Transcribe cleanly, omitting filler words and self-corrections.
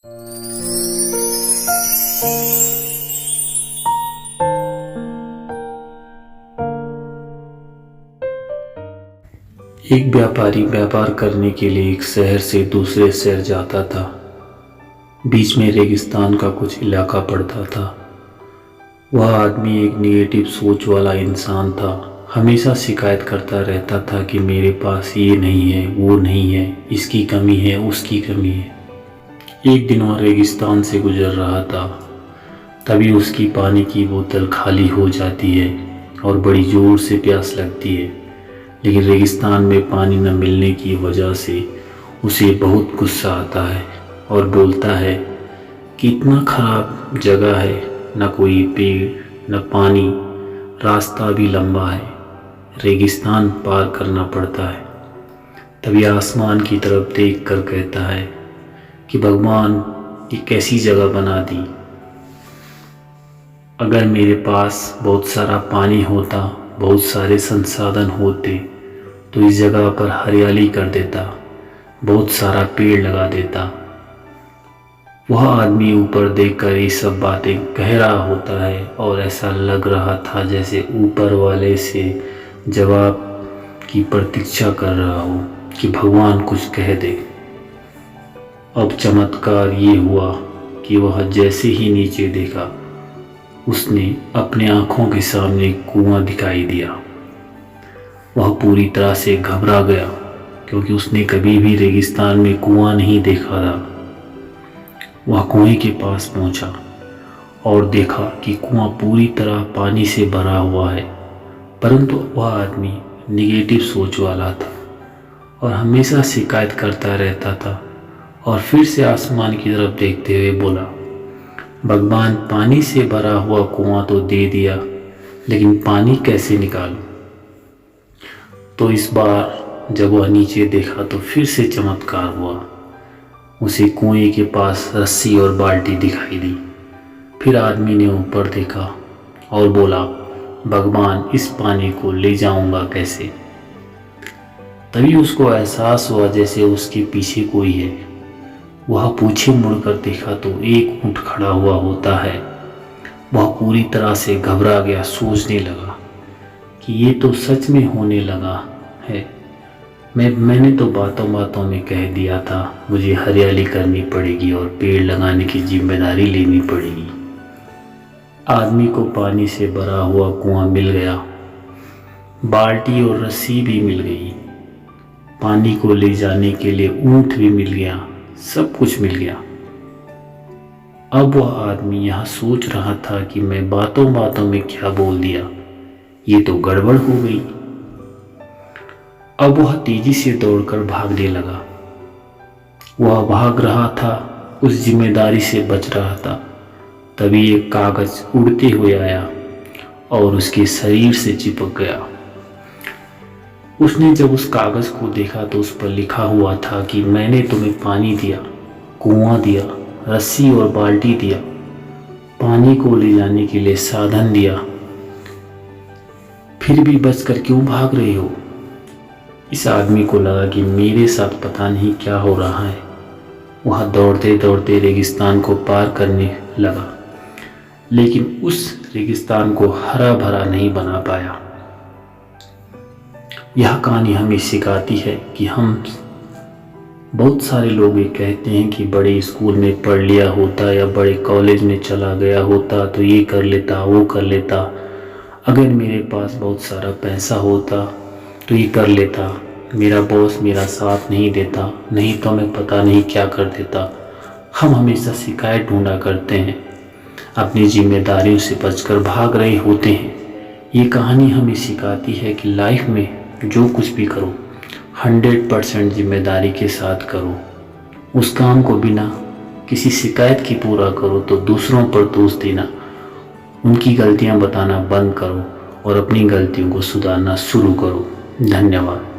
एक व्यापारी व्यापार करने के लिए एक शहर से दूसरे शहर जाता था। बीच में रेगिस्तान का कुछ इलाका पड़ता था। वह आदमी एक नेगेटिव सोच वाला इंसान था। हमेशा शिकायत करता रहता था कि मेरे पास ये नहीं है, वो नहीं है, इसकी कमी है, उसकी कमी है। एक दिन वह रेगिस्तान से गुजर रहा था, तभी उसकी पानी की बोतल खाली हो जाती है और बड़ी ज़ोर से प्यास लगती है। लेकिन रेगिस्तान में पानी न मिलने की वजह से उसे बहुत गुस्सा आता है और बोलता है कि इतना ख़राब जगह है, न कोई पेड़ न पानी, रास्ता भी लंबा है, रेगिस्तान पार करना पड़ता है। तभी आसमान की तरफ देख कर कहता है कि भगवान, ये कैसी जगह बना दी। अगर मेरे पास बहुत सारा पानी होता, बहुत सारे संसाधन होते तो इस जगह पर हरियाली कर देता, बहुत सारा पेड़ लगा देता। वह आदमी ऊपर देखकर ये सब बातें कह रहा होता है और ऐसा लग रहा था जैसे ऊपर वाले से जवाब की प्रतीक्षा कर रहा हो कि भगवान कुछ कह दे। अब चमत्कार ये हुआ कि वह जैसे ही नीचे देखा, उसने अपने आँखों के सामने कुआं दिखाई दिया। वह पूरी तरह से घबरा गया क्योंकि उसने कभी भी रेगिस्तान में कुआं नहीं देखा था। वह कुएं के पास पहुंचा और देखा कि कुआं पूरी तरह पानी से भरा हुआ है, परंतु वह आदमी निगेटिव सोच वाला था और हमेशा शिकायत करता रहता था। और फिर से आसमान की तरफ देखते हुए बोला, भगवान, पानी से भरा हुआ कुआं तो दे दिया, लेकिन पानी कैसे निकालूं। तो इस बार जब वह नीचे देखा तो फिर से चमत्कार हुआ। उसे कुएं के पास रस्सी और बाल्टी दिखाई दी। फिर आदमी ने ऊपर देखा और बोला, भगवान, इस पानी को ले जाऊंगा कैसे। तभी उसको एहसास हुआ जैसे उसके पीछे कोई है। वह पीछे मुड़कर देखा तो एक ऊंट खड़ा हुआ होता है। वह पूरी तरह से घबरा गया, सोचने लगा कि ये तो सच में होने लगा है। मैंने तो बातों बातों में कह दिया था मुझे हरियाली करनी पड़ेगी और पेड़ लगाने की जिम्मेदारी लेनी पड़ेगी। आदमी को पानी से भरा हुआ कुआं मिल गया, बाल्टी और रस्सी भी मिल गई, पानी को ले जाने के लिए ऊंट भी मिल गया, सब कुछ मिल गया। अब वह आदमी यह सोच रहा था कि मैं बातों बातों में क्या बोल दिया, ये तो गड़बड़ हो गई। अब वह तेजी से दौड़कर भागने लगा। वह भाग रहा था, उस जिम्मेदारी से बच रहा था। तभी एक कागज उड़ते हुए आया और उसके शरीर से चिपक गया। उसने जब उस कागज को देखा तो उस पर लिखा हुआ था कि मैंने तुम्हें पानी दिया, कुआं दिया, रस्सी और बाल्टी दिया, पानी को ले जाने के लिए साधन दिया, फिर भी बचकर क्यों भाग रहे हो। इस आदमी को लगा कि मेरे साथ पता नहीं क्या हो रहा है। वह दौड़ते दौड़ते रेगिस्तान को पार करने लगा, लेकिन उस रेगिस्तान को हरा भरा नहीं बना पाया। यह कहानी हमें सिखाती है कि हम बहुत सारे लोग ये कहते हैं कि बड़े स्कूल में पढ़ लिया होता या बड़े कॉलेज में चला गया होता तो ये कर लेता, वो कर लेता, अगर मेरे पास बहुत सारा पैसा होता तो ये कर लेता, मेरा बॉस मेरा साथ नहीं देता, नहीं तो मैं पता नहीं क्या कर देता। हम हमेशा शिकायत ढूंढा करते हैं, अपनी जिम्मेदारियों से बचकर भाग रहे होते हैं। ये कहानी हमें सिखाती है कि लाइफ में जो कुछ भी करो 100% जिम्मेदारी के साथ करो। उस काम को बिना किसी शिकायत की पूरा करो तो दूसरों पर दोष देना, उनकी गलतियां बताना बंद करो और अपनी गलतियों को सुधारना शुरू करो। धन्यवाद।